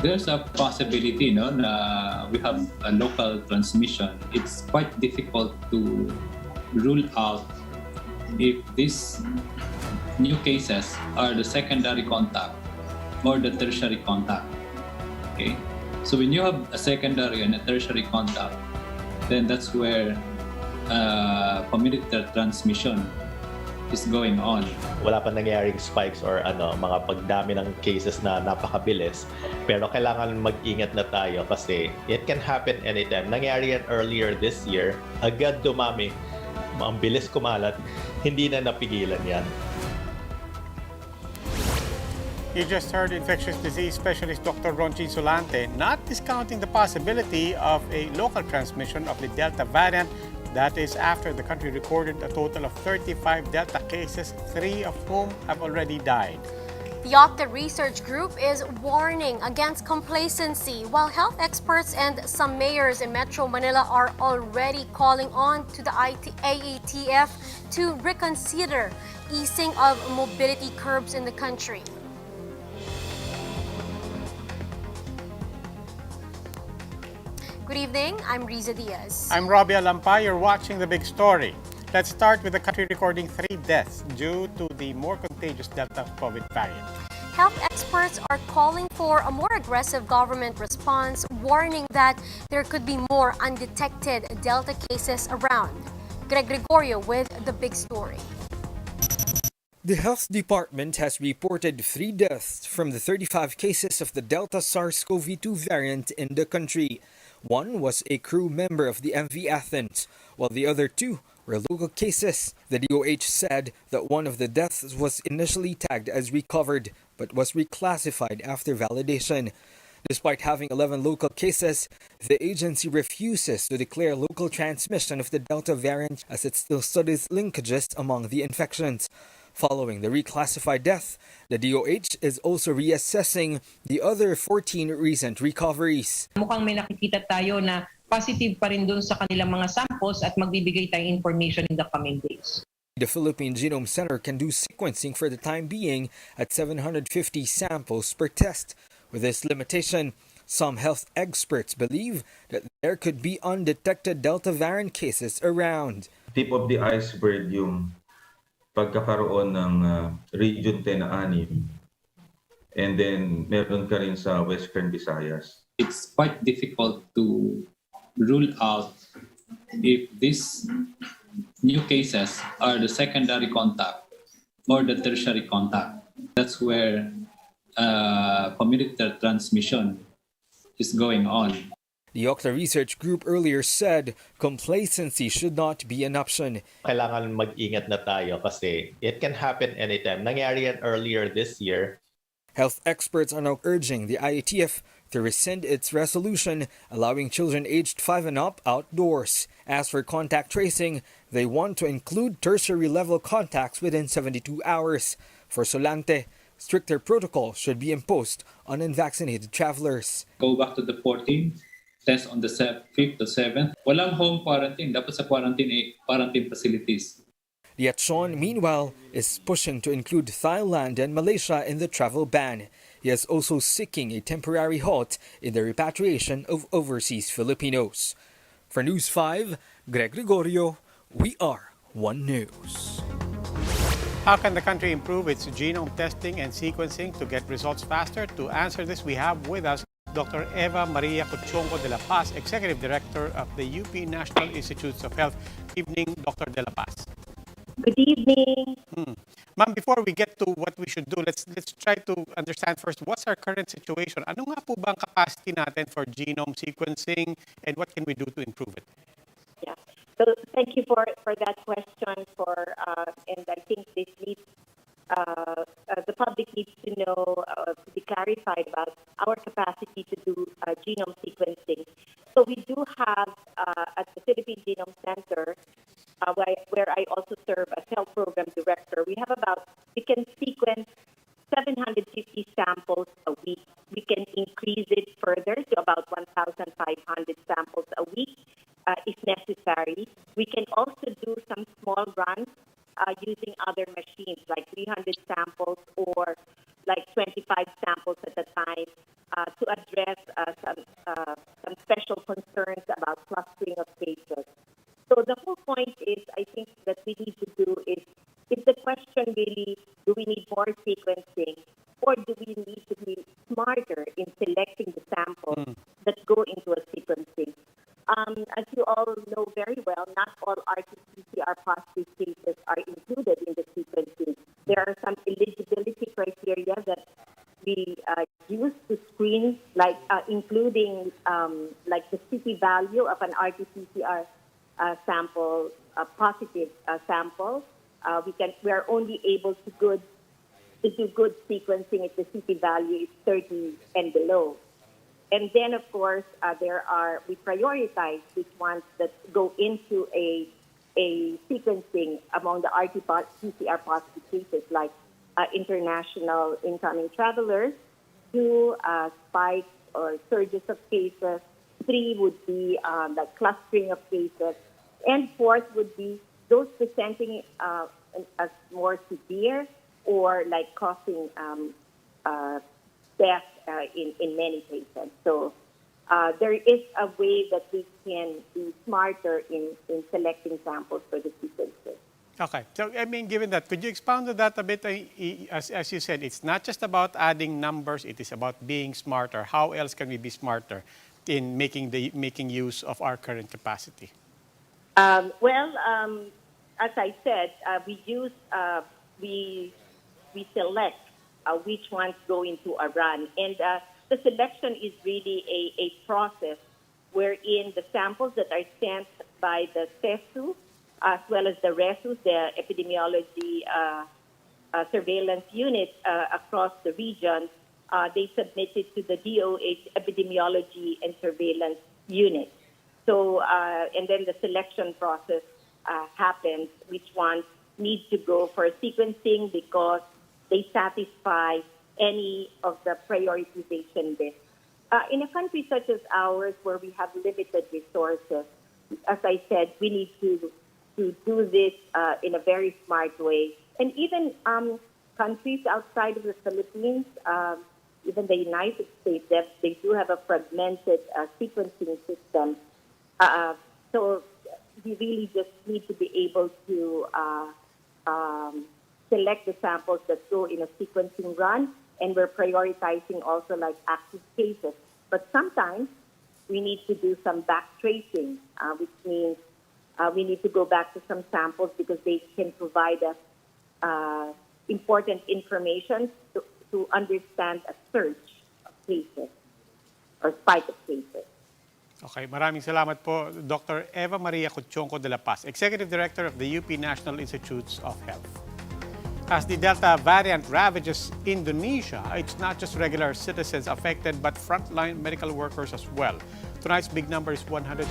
There's a possibility, no, na we have a local transmission. It's quite difficult to rule out if these new cases are the secondary contact or the tertiary contact. Okay, so when you have a secondary and a tertiary contact, then that's where community transmission is going on. Wala pa nangyayaring spikes or mga pagdami ng cases na napakabilis. Pero kailangan mag-ingat na tayo kasi it can happen anytime. Nangyari yan earlier this year, agad dumami, ang bilis kumalat, hindi na napigilan yan. You just heard infectious disease specialist Dr. Ronchi Solante not discounting the possibility of a local transmission of the Delta variant. That is after the country recorded a total of 35 Delta cases, 3 of whom have already died. The Gov't research group is warning against complacency, while health experts and some mayors in Metro Manila are already calling on to the AATF to reconsider easing of mobility curbs in the country. Good evening, I'm Riza Diaz. I'm Robbie Alampay. You're watching The Big Story. Let's start with the country recording 3 deaths due to the more contagious Delta COVID variant. Health experts are calling for a more aggressive government response, warning that there could be more undetected Delta cases around. Greg Gregorio with The Big Story. The Health Department has reported 3 deaths from the 35 cases of the Delta SARS-CoV-2 variant in the country. One was a crew member of the MV Athens, while the other 2 were local cases. The DOH said that one of the deaths was initially tagged as recovered, but was reclassified after validation. Despite having 11 local cases, the agency refuses to declare local transmission of the Delta variant as it still studies linkages among the infections. Following the reclassified death, the DOH is also reassessing the other 14 recent recoveries. Mukhang may nakikita tayo na positive pa rin dun sa kanilang mga samples at magbibigay tayong information in the coming days. The Philippine Genome Center can do sequencing for the time being at 750 samples per test. With this limitation, some health experts believe that there could be undetected Delta variant cases around. Tip of the iceberg yung pagkakaroon ng Region 10 na 6. And then meron ka rin sa Western Visayas. It's quite difficult to rule out if these new cases are the secondary contact or the tertiary contact. That's where community transmission is going on. The Gov't research group earlier said complacency should not be an option. Kailangan mag-ingat na tayo kasi it can happen anytime. Nangyari yan earlier this year. Health experts are now urging the IATF to rescind its resolution allowing children aged 5 and up outdoors. As for contact tracing, they want to include tertiary level contacts within 72 hours. For Solante, stricter protocols should be imposed on unvaccinated travelers. Go back to the 14th, test on the 5th to 7th. Walang home quarantine, dapat sa quarantine facilities. Liachon, meanwhile, is pushing to include Thailand and Malaysia in the travel ban. He is also seeking a temporary halt in the repatriation of overseas Filipinos. For News 5, Greg Gregorio, we are One News. How can the country improve its genome testing and sequencing to get results faster? To answer this, we have with us Dr. Eva Maria Cuchongo de la Paz, Executive Director of the UP National Institutes of Health. Evening, Dr. de la Paz. Good evening. Ma'am, before we get to what we should do, let's try to understand first what's our current situation. Ano nga po ba ang capacity natin for genome sequencing and what can we do to improve it? Yeah. So thank you for that question. And I think this needs the public needs to know, to be clarified about our capacity to do genome sequencing. So we do have at the Philippine Genome Center, where I also serve as health program director, we can sequence 750 samples a week. We can increase it further to about 1,500 samples a week if necessary. We can also do some small runs using other machines like 300 samples or like 25 samples at a time to address some special concerns about clustering of cases. So the whole point is, I think that we need to do is the question really, do we need more sequencing, or do we need to be smarter in selecting the samples that go into a sequencing? As you all know very well, not all RT-PCR positive cases are included in the sequencing. There are some eligibility criteria that we use to screen, like including like the city value of an RT-PCR sample, a positive sample. We are only able to do good sequencing if the city value is 30 and below. And then, of course, we prioritize which ones that go into a sequencing among the RT-PCR positive cases, like international incoming travelers. 2, spikes or surges of cases. 3 would be like clustering of cases. And 4th would be those presenting as more severe or like causing death in many cases. So there is a way that we can be smarter in selecting samples for the sequences. Okay. So, I mean, given that, could you expound on that a bit? As you said, it's not just about adding numbers, it is about being smarter. How else can we be smarter in making use of our current capacity? As I said, we select which ones go into a run. And the selection is really a process wherein the samples that are sent by the CESU, as well as the RESUs, the epidemiology surveillance unit across the region, they submitted to the DOH epidemiology and surveillance unit. So, and then the selection process happens, which ones need to go for sequencing because they satisfy any of the prioritization lists. In a country such as ours, where we have limited resources, as I said, we need to do this in a very smart way. And even countries outside of the Philippines, even the United States, they do have a fragmented sequencing system. So we really just need to be able to select the samples that go in a sequencing run, and we're prioritizing also like active cases. But sometimes we need to do some back tracing, which means we need to go back to some samples because they can provide us important information to understand a surge of cases or spike of cases. Okay, maraming salamat po, Dr. Eva Maria Cuchonco de la Paz, Executive Director of the UP National Institutes of Health. As the Delta variant ravages Indonesia, it's not just regular citizens affected, but frontline medical workers as well. Tonight's big number is 114.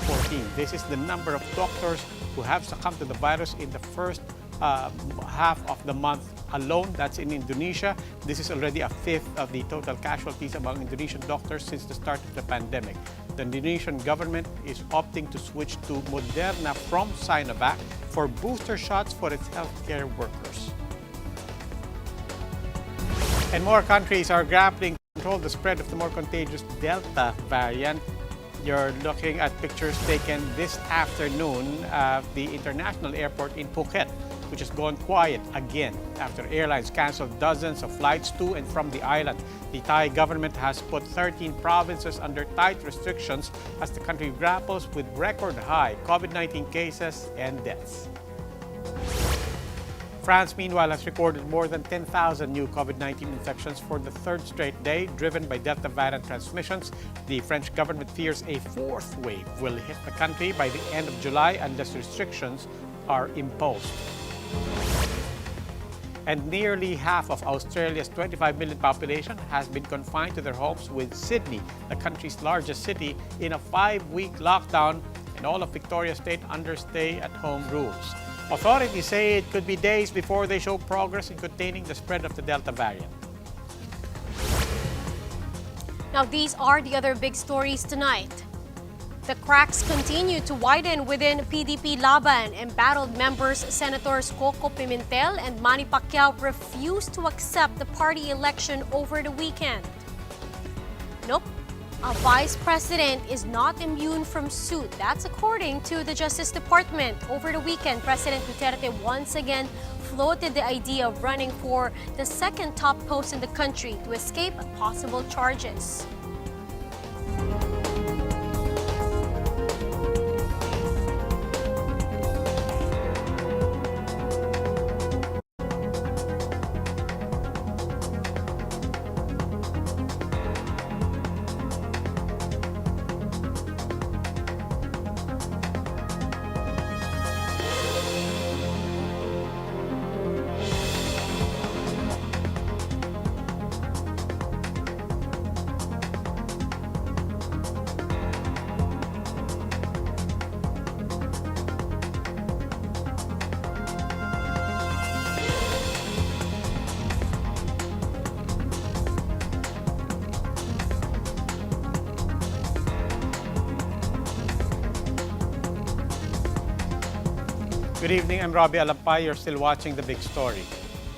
This is the number of doctors who have succumbed to the virus in the first half of the month alone. That's in Indonesia. This is already a fifth of the total casualties among Indonesian doctors since the start of the pandemic. The Indonesian government is opting to switch to Moderna from Sinovac for booster shots for its healthcare workers. And more countries are grappling to control the spread of the more contagious Delta variant. You're looking at pictures taken this afternoon at the international airport in Phuket, which has gone quiet again after airlines canceled dozens of flights to and from the island. The Thai government has put 13 provinces under tight restrictions as the country grapples with record high COVID-19 cases and deaths. France, meanwhile, has recorded more than 10,000 new COVID-19 infections for the third straight day, driven by Delta variant transmissions. The French government fears a fourth wave will hit the country by the end of July unless restrictions are imposed. And nearly half of Australia's 25 million population has been confined to their homes, with Sydney, the country's largest city, in a 5-week lockdown and all of Victoria State under stay-at-home rules. Authorities say it could be days before they show progress in containing the spread of the Delta variant. Now, these are the other big stories tonight. The cracks continue to widen within PDP-Laban. Embattled members Senators Coco Pimentel and Manny Pacquiao refused to accept the party election over the weekend. Nope. A vice president is not immune from suit. That's according to the Justice Department. Over the weekend, President Duterte once again floated the idea of running for the second top post in the country to escape possible charges. Good evening, I'm Robbie Alampay. You're still watching The Big Story.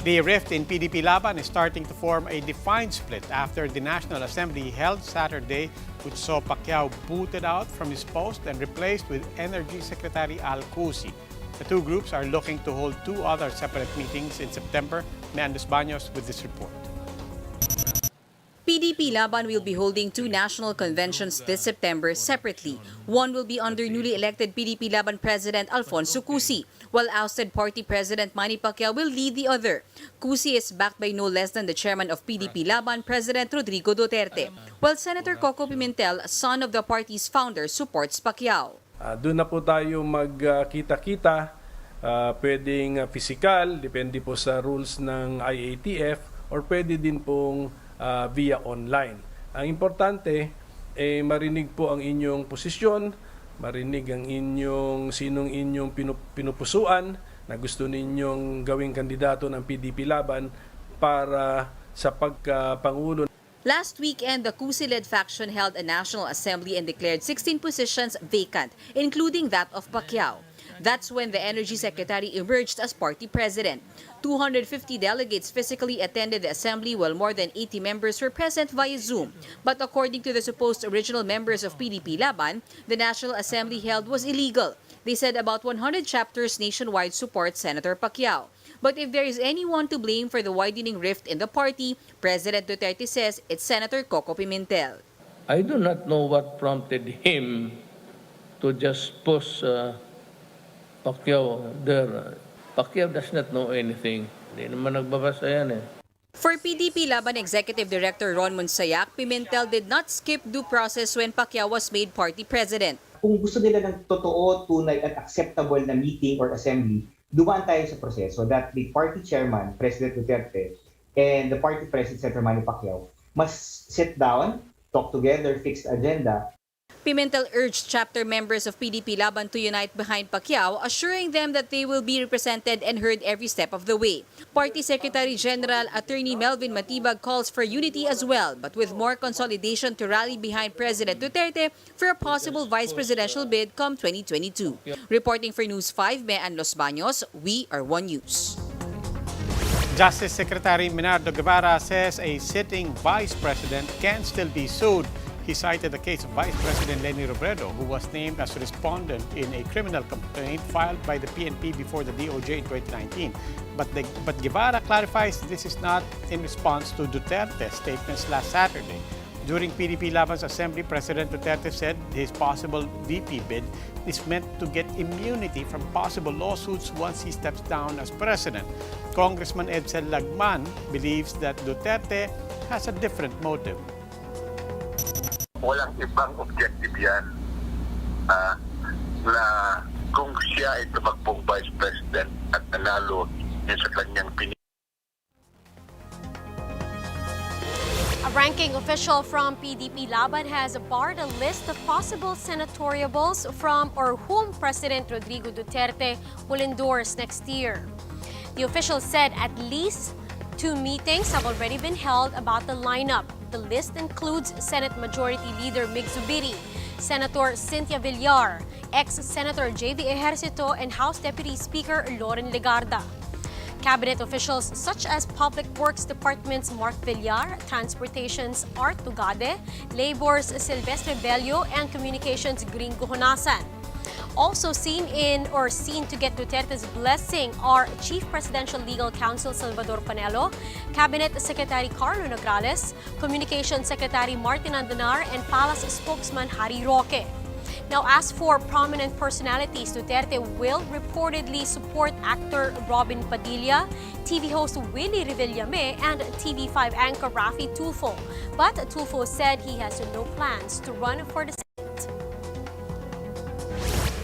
The rift in PDP-Laban is starting to form a defined split after the National Assembly held Saturday, which saw Pacquiao booted out from his post and replaced with Energy Secretary Al Cusi. The two groups are looking to hold two other separate meetings in September. Meandos Baños with this report. PDP-Laban will be holding two national conventions this September separately. One will be under newly elected PDP-Laban President Alfonso Cusi, while ousted party President Manny Pacquiao will lead the other. Cusi is backed by no less than the chairman of PDP-Laban, President Rodrigo Duterte, while Senator Coco Pimentel, son of the party's founder, supports Pacquiao. Doon na po tayo magkita-kita, pwedeng physical, depende po sa rules ng IATF, or pwede din pong via online. Ang importante, marinig po ang inyong posisyon, marinig ang sinong inyong pinupusuan na gusto ninyong gawing kandidato ng PDP-Laban para sa pagkapangulo. Last weekend, the Cusi-led faction held a National Assembly and declared 16 positions vacant, including that of Pacquiao. That's when the Energy Secretary emerged as party president. 250 delegates physically attended the assembly while more than 80 members were present via Zoom. But according to the supposed original members of PDP-Laban, the National Assembly held was illegal. They said about 100 chapters nationwide support Senator Pacquiao. But if there is anyone to blame for the widening rift in the party, President Duterte says it's Senator Coco Pimentel. I do not know what prompted him to just push Pacquiao there. Pacquiao does not know anything. Hindi naman nagbabasa yan eh. For PDP-Laban Executive Director Ron Monsayak, Pimentel did not skip due process when Pacquiao was made party president. Kung gusto nila ng totoo, tunay at acceptable na meeting or assembly, dumaan tayo sa proseso that the party chairman, President Duterte, and the party president, Senator Manny Pacquiao, must sit down, talk together, fix the agenda. Pimentel urged chapter members of PDP-Laban to unite behind Pacquiao, assuring them that they will be represented and heard every step of the way. Party Secretary General Attorney Melvin Matibag calls for unity as well, but with more consolidation to rally behind President Duterte for a possible vice presidential bid come 2022. Reporting for News 5, Meandos Baños, we are One News. Justice Secretary Menardo Guevara says a sitting vice president can still be sued. He cited the case of Vice President Leni Robredo, who was named as respondent in a criminal complaint filed by the PNP before the DOJ in 2019. But Guevara clarifies this is not in response to Duterte's statements last Saturday. During PDP-Laban's assembly, President Duterte said his possible VP bid is meant to get immunity from possible lawsuits once he steps down as president. Congressman Edsel Lagman believes that Duterte has a different motive. Walang ibang objective yan na kung siya ay tumakbong Vice President at nanalo yun sa kanyang pinili. A ranking official from PDP-Laban has barred a list of possible senatoriables from or whom President Rodrigo Duterte will endorse next year. The official said at least 2 meetings have already been held about the lineup. The list includes Senate Majority Leader Mig Zubiri, Senator Cynthia Villar, ex-Senator J.V. Ejercito, and House Deputy Speaker Loren Legarda. Cabinet officials such as Public Works Department's Mark Villar, Transportation's Art Tugade, Labor's Silvestre Bello, and Communications Gringo Honasan. Also seen to get Duterte's blessing are Chief Presidential Legal Counsel Salvador Panelo, Cabinet Secretary Carlo Nograles, Communications Secretary Martin Andanar, and Palace Spokesman Harry Roque. Now, as for prominent personalities, Duterte will reportedly support actor Robin Padilla, TV host Willie Revillame, and TV5 anchor Rafi Tulfo. But Tulfo said he has no plans to run for the Senate.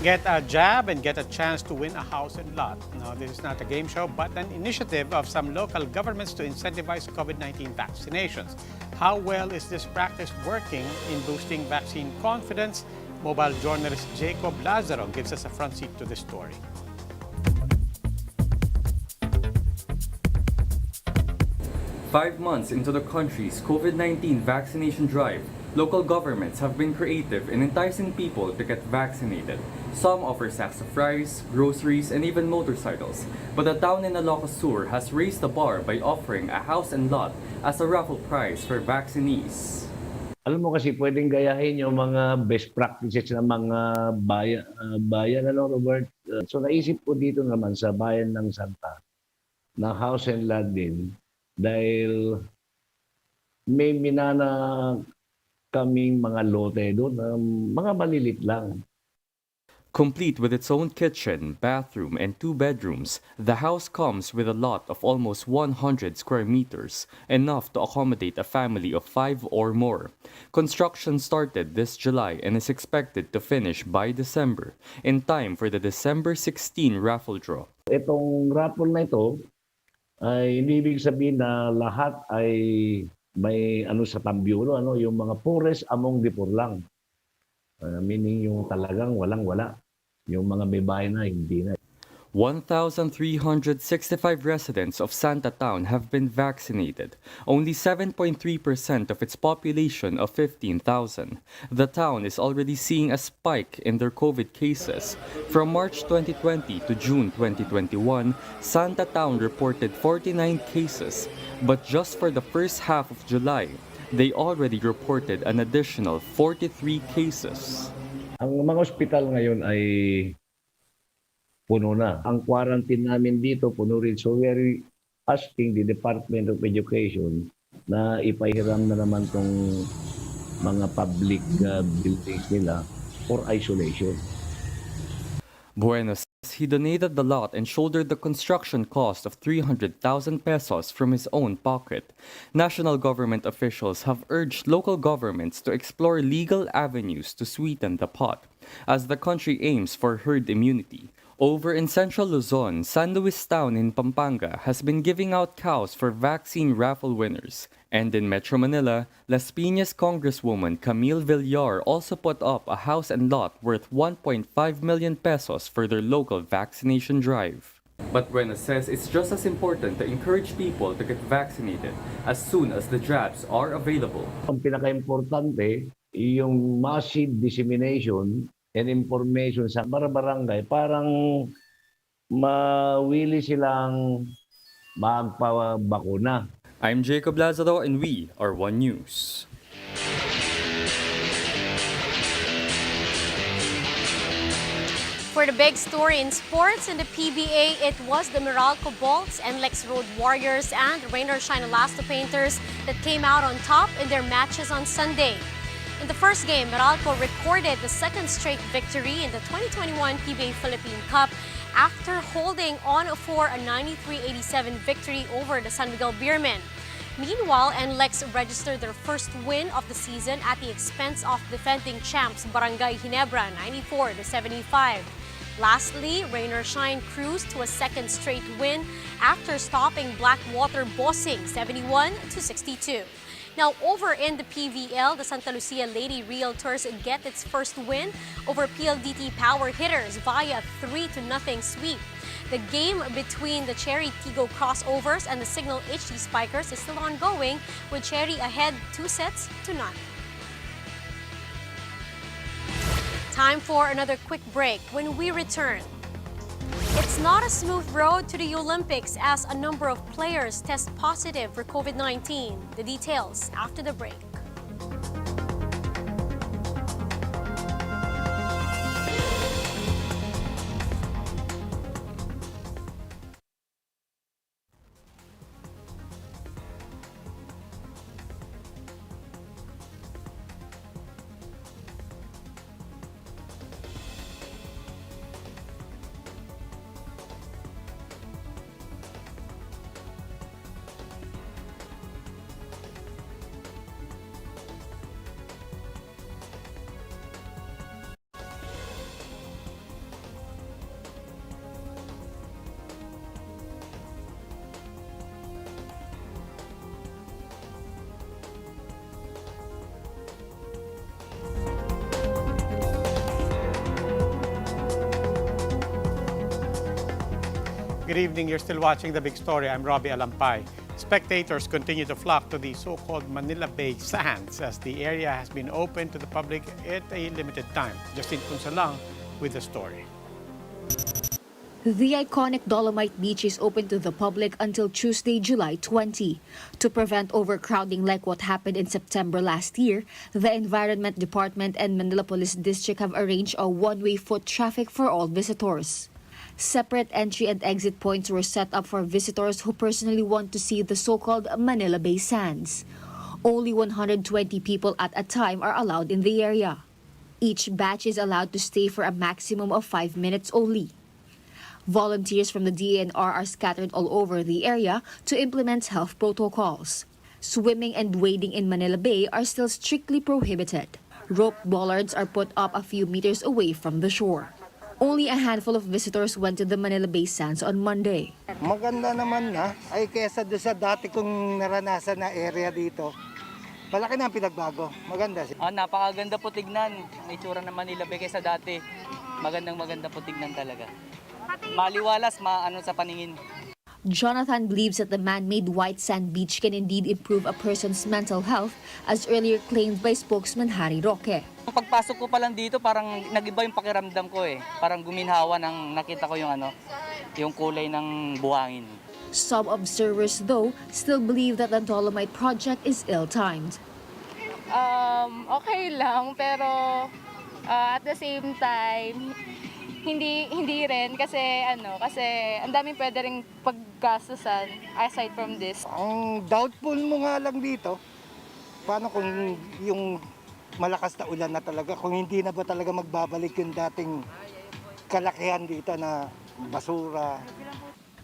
Get a jab and get a chance to win a house and lot. Now, this is not a game show, but an initiative of some local governments to incentivize COVID-19 vaccinations. How well is this practice working in boosting vaccine confidence? Mobile journalist Jacob Lazaro gives us a front seat to this story. Five months into the country's COVID-19 vaccination drive, local governments have been creative in enticing people to get vaccinated. Some offer sacks of rice, groceries, and even motorcycles. But a town in Ilocos Sur has raised the bar by offering a house and lot as a raffle prize for vaccinees. Alam mo kasi pwedeng gayahin yung mga best practices ng mga bayan, ano, Robert? So naisip ko dito naman sa bayan ng Santa na house and lot din dahil may minana kaming mga lote doon, mga malilit lang. Complete with its own kitchen, bathroom, and 2 bedrooms, the house comes with a lot of almost 100 square meters, enough to accommodate a family of 5 or more. Construction started this July and is expected to finish by December, in time for the December 16 raffle draw. Itong raffle na ito ay ibig sabihin na lahat ay may sa tambyuro, yung mga poorest among the poor lang. Meaning yung talagang walang-wala. Yung mga may bahay na, hindi na. 1,365 residents of Santa Town have been vaccinated, only 7.3% of its population of 15,000. The town is already seeing a spike in their COVID cases. From March 2020 to June 2021, Santa Town reported 49 cases, but just for the first half of July, they already reported an additional 43 cases. Ang mga ospital ngayon ay puno na. Ang quarantine namin dito puno rin. So we are asking the Department of Education na ipahiram na naman tong mga public buildings nila for isolation. Bueno says he donated the lot and shouldered the construction cost of 300,000 pesos from his own pocket. National government officials have urged local governments to explore legal avenues to sweeten the pot, as the country aims for herd immunity. Over in central Luzon, San Luis Town in Pampanga has been giving out cows for vaccine raffle winners. And in Metro Manila, Las Piñas Congresswoman Camille Villar also put up a house and lot worth 1.5 million pesos for their local vaccination drive. But Buena says it's just as important to encourage people to get vaccinated as soon as the jabs are available. Ang pinaka-importante, yung massive dissemination and information sa barangay, parang mawili silang magpabakuna. I'm Jacob Lazaro and we are One News. For the big story in sports in the PBA, it was the Meralco Bolts and Lex Road Warriors and Rain or Shine Alasto Painters that came out on top in their matches on Sunday. In the first game, Meralco recorded the second straight victory in the 2021 PBA Philippine Cup after holding on for a 93-87 victory over the San Miguel Beermen. Meanwhile, NLEX registered their first win of the season at the expense of defending champs Barangay Ginebra 94-75. Lastly, Rain or Shine cruised to a second straight win after stopping Blackwater Bossing 71-62. Now, over in the PVL, the Santa Lucia Lady Realtors get its first win over PLDT Power Hitters via 3-0 sweep. The game between the Cherry Tigo Crossovers and the Signal HD Spikers is still ongoing, with Cherry ahead 2-0. Time for another quick break. When we return, it's not a smooth road to the Olympics as a number of players test positive for COVID-19. The details after the break. Good evening. You're still watching The Big Story. I'm Robbie Alampay. Spectators continue to flock to the so-called Manila Bay Sands as the area has been open to the public at a limited time. Justin Punsalang with the story. The iconic Dolomite Beach is open to the public until Tuesday, July 20. To prevent overcrowding like what happened in September last year, the Environment Department and Manila Police District have arranged a one-way foot traffic for all visitors. Separate entry and exit points were set up for visitors who personally want to see the so-called Manila Bay Sands. Only 120 people at a time are allowed in the area. Each batch is allowed to stay for a maximum of 5 minutes only. Volunteers from the DNR are scattered all over the area to implement health protocols. Swimming and wading in Manila Bay are still strictly prohibited. Rope bollards are put up a few meters away from the shore. Only a handful of visitors went to the Manila Bay Sands on Monday. Maganda naman na, ay kesa doon sa dati kong naranasan na area dito. Malaki na ang pinagbago. Maganda siya. Napakaganda po tignan. May tsura ng Manila Bay kaysa dati. Maganda po tignan talaga. Maliwalas, maano sa paningin. Jonathan believes that the man-made white sand beach can indeed improve a person's mental health, as earlier claimed by spokesman Harry Roque. Pagpasok ko pa lang dito, parang nag-iba yung pakiramdam ko eh. Parang guminhawa nang nakita ko yung kulay ng buhangin. Some observers, though, still believe that the Dolomite project is ill-timed. Okay lang, pero at the same time, hindi rin kasi ang daming pwede ring paggastusan aside from this. Ang doubtful mo nga lang dito, paano kung yung malakas na ulan na talaga, kung hindi na ba talaga magbabalik yung dating kalakihan dito na basura.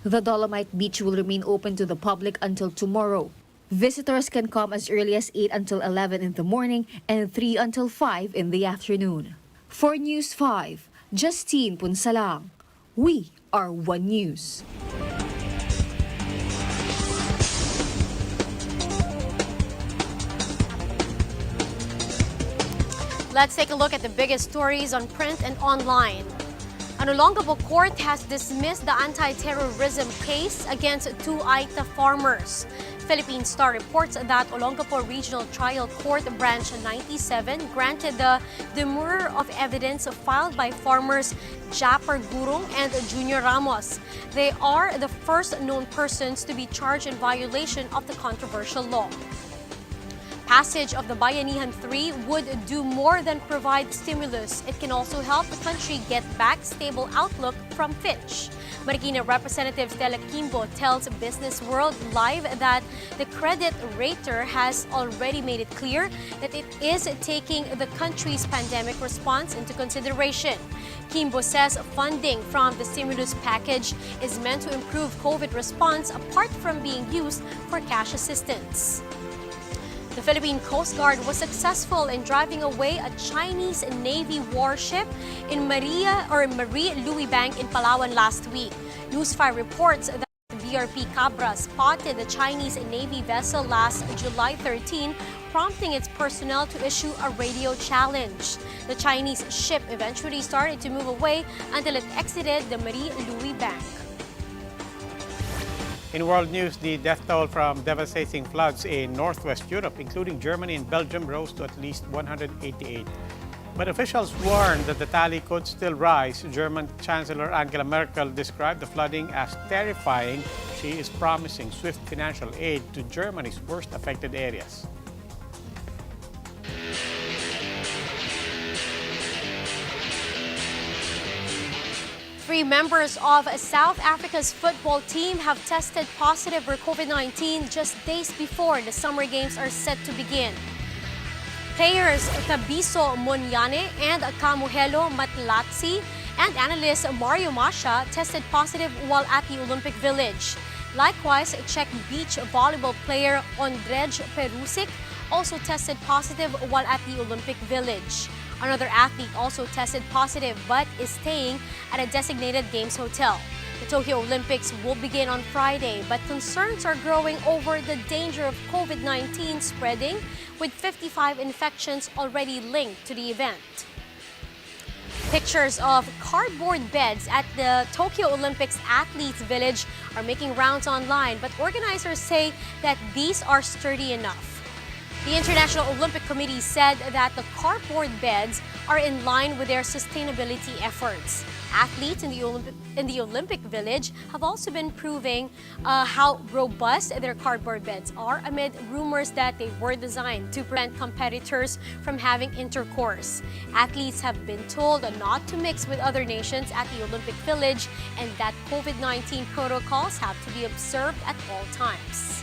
The Dolomite Beach will remain open to the public until tomorrow. Visitors can come as early as 8 until 11 in the morning and 3 until 5 in the afternoon. For News 5, Justine Punsalang. We are One News. Let's take a look at the biggest stories on print and online. An Olongapo court has dismissed the anti-terrorism case against two Aita farmers. Philippine Star reports that Olongapo Regional Trial Court Branch 97 granted the demurrer of evidence filed by farmers Japar Gurong and Junior Ramos. They are the first known persons to be charged in violation of the controversial law. Passage of the Bayanihan 3 would do more than provide stimulus. It can also help the country get back stable outlook from Fitch. Marikina Representative Stella Kimbo tells Business World Live that the credit rater has already made it clear that it is taking the country's pandemic response into consideration. Kimbo says funding from the stimulus package is meant to improve COVID response apart from being used for cash assistance. The Philippine Coast Guard was successful in driving away a Chinese Navy warship in Marie Louis Bank in Palawan last week. Newsfire reports that VRP Cabra spotted the Chinese Navy vessel last July 13, prompting its personnel to issue a radio challenge. The Chinese ship eventually started to move away until it exited the Marie Louis Bank. In world news, the death toll from devastating floods in northwest Europe, including Germany and Belgium, rose to at least 188. But officials warn that the tally could still rise. German Chancellor Angela Merkel described the flooding as terrifying. She is promising swift financial aid to Germany's worst affected areas. Three members of South Africa's football team have tested positive for COVID-19 just days before the summer games are set to begin. Players Tabiso Monyane and Kamuhelo Matlatsi and analyst Mario Masha tested positive while at the Olympic Village. Likewise, Czech beach volleyball player Ondrej Perusic also tested positive while at the Olympic Village. Another athlete also tested positive but is staying at a designated games hotel. The Tokyo Olympics will begin on Friday, but concerns are growing over the danger of COVID-19 spreading, with 55 infections already linked to the event. Pictures of cardboard beds at the Tokyo Olympics Athletes Village are making rounds online, but organizers say that these are sturdy enough. The International Olympic Committee said that the cardboard beds are in line with their sustainability efforts. Athletes in the Olympic Village have also been proving how robust their cardboard beds are amid rumors that they were designed to prevent competitors from having intercourse. Athletes have been told not to mix with other nations at the Olympic Village and that COVID-19 protocols have to be observed at all times.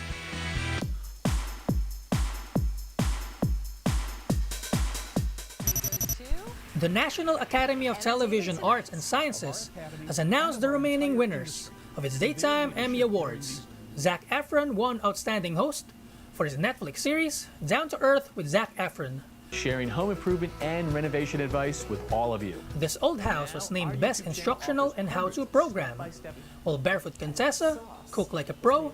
The National Academy of Television Arts and Sciences has announced the remaining winners of its Daytime Emmy Awards. Zac Efron won Outstanding Host for his Netflix series Down to Earth with Zac Efron, sharing home improvement and renovation advice with all of you. This Old House was named Best Instructional and How-To Program, while Barefoot Contessa, Cook Like a Pro,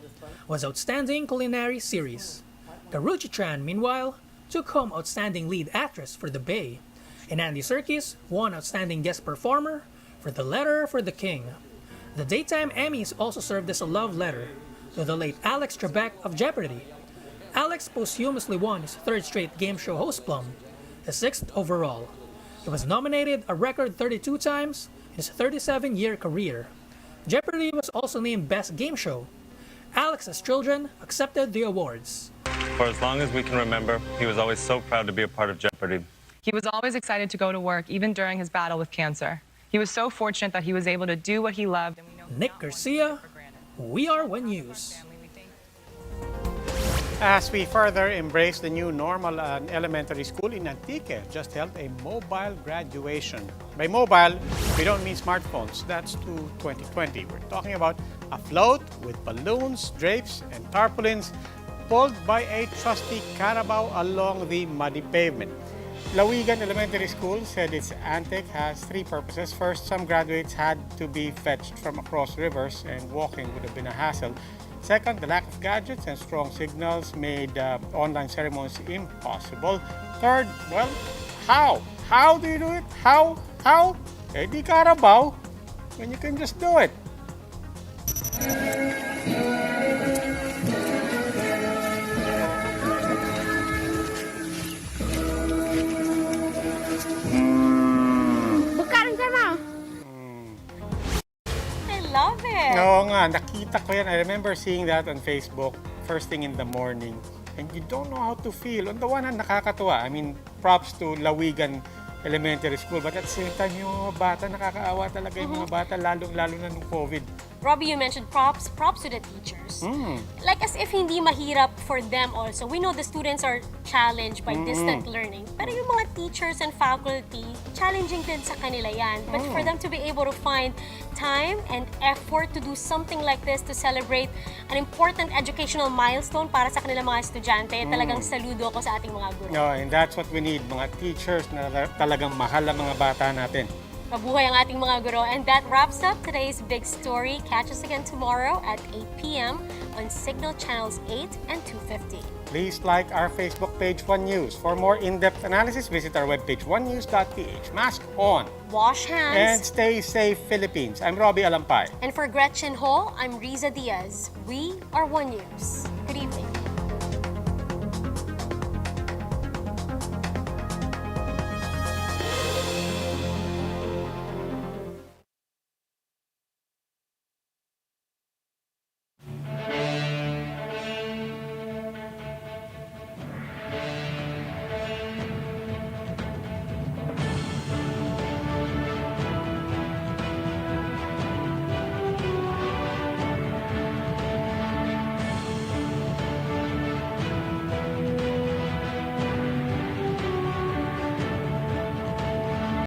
was Outstanding Culinary Series. Karrueche Tran, meanwhile, took home Outstanding Lead Actress for The Bay, and Andy Serkis won Outstanding Guest Performer for The Letter for the King. The Daytime Emmys also served as a love letter to the late Alex Trebek of Jeopardy! Alex posthumously won his third straight game show host plum, his sixth overall. He was nominated a record 32 times in his 37-year career. Jeopardy! Was also named Best Game Show. Alex's children accepted the awards. For as long as we can remember, he was always so proud to be a part of Jeopardy! He was always excited to go to work, even during his battle with cancer. He was so fortunate that he was able to do what he loved. Nick Garcia, We Are One News. As we further embrace the new normal, an elementary school in Antique just held a mobile graduation. By mobile, we don't mean smartphones. That's to 2020. We're talking about a float with balloons, drapes, and tarpaulins pulled by a trusty carabao along the muddy pavement. Lawigan Elementary School said its antic has three purposes. First, some graduates had to be fetched from across rivers and walking would have been a hassle. Second, the lack of gadgets and strong signals made online ceremonies impossible. Third, well, how? How do you do it? How? Eh di carabao, when you can just do it. Love it! Oo nga, nakita ko yan. I remember seeing that on Facebook first thing in the morning. And you don't know how to feel. On the one hand, nakakatuwa. I mean, props to Lawigan Elementary School. But at the same time, yung mga bata, nakakaawa talaga yung mga bata, lalo na nung COVID. Robbie, you mentioned props to the teachers. Like as if hindi mahirap for them also. We know the students are challenged by distant learning. Pero yung mga teachers and faculty, challenging din sa kanila yan. But for them to be able to find time and effort to do something like this to celebrate an important educational milestone para sa kanilang mga estudyante, talagang saludo ko sa ating mga guro. No, and that's what we need, mga teachers na talagang mahal ang mga bata natin. Mabuhay ang ating mga guro. And that wraps up today's big story. Catch us again tomorrow at 8 p.m. on Signal Channels 8 and 250. Please like our Facebook page, One News. For more in-depth analysis, visit our webpage, onenews.ph. Mask on. Wash hands. And stay safe, Philippines. I'm Robbie Alampay. And for Gretchen Ho, I'm Riza Diaz. We are One News. Good evening.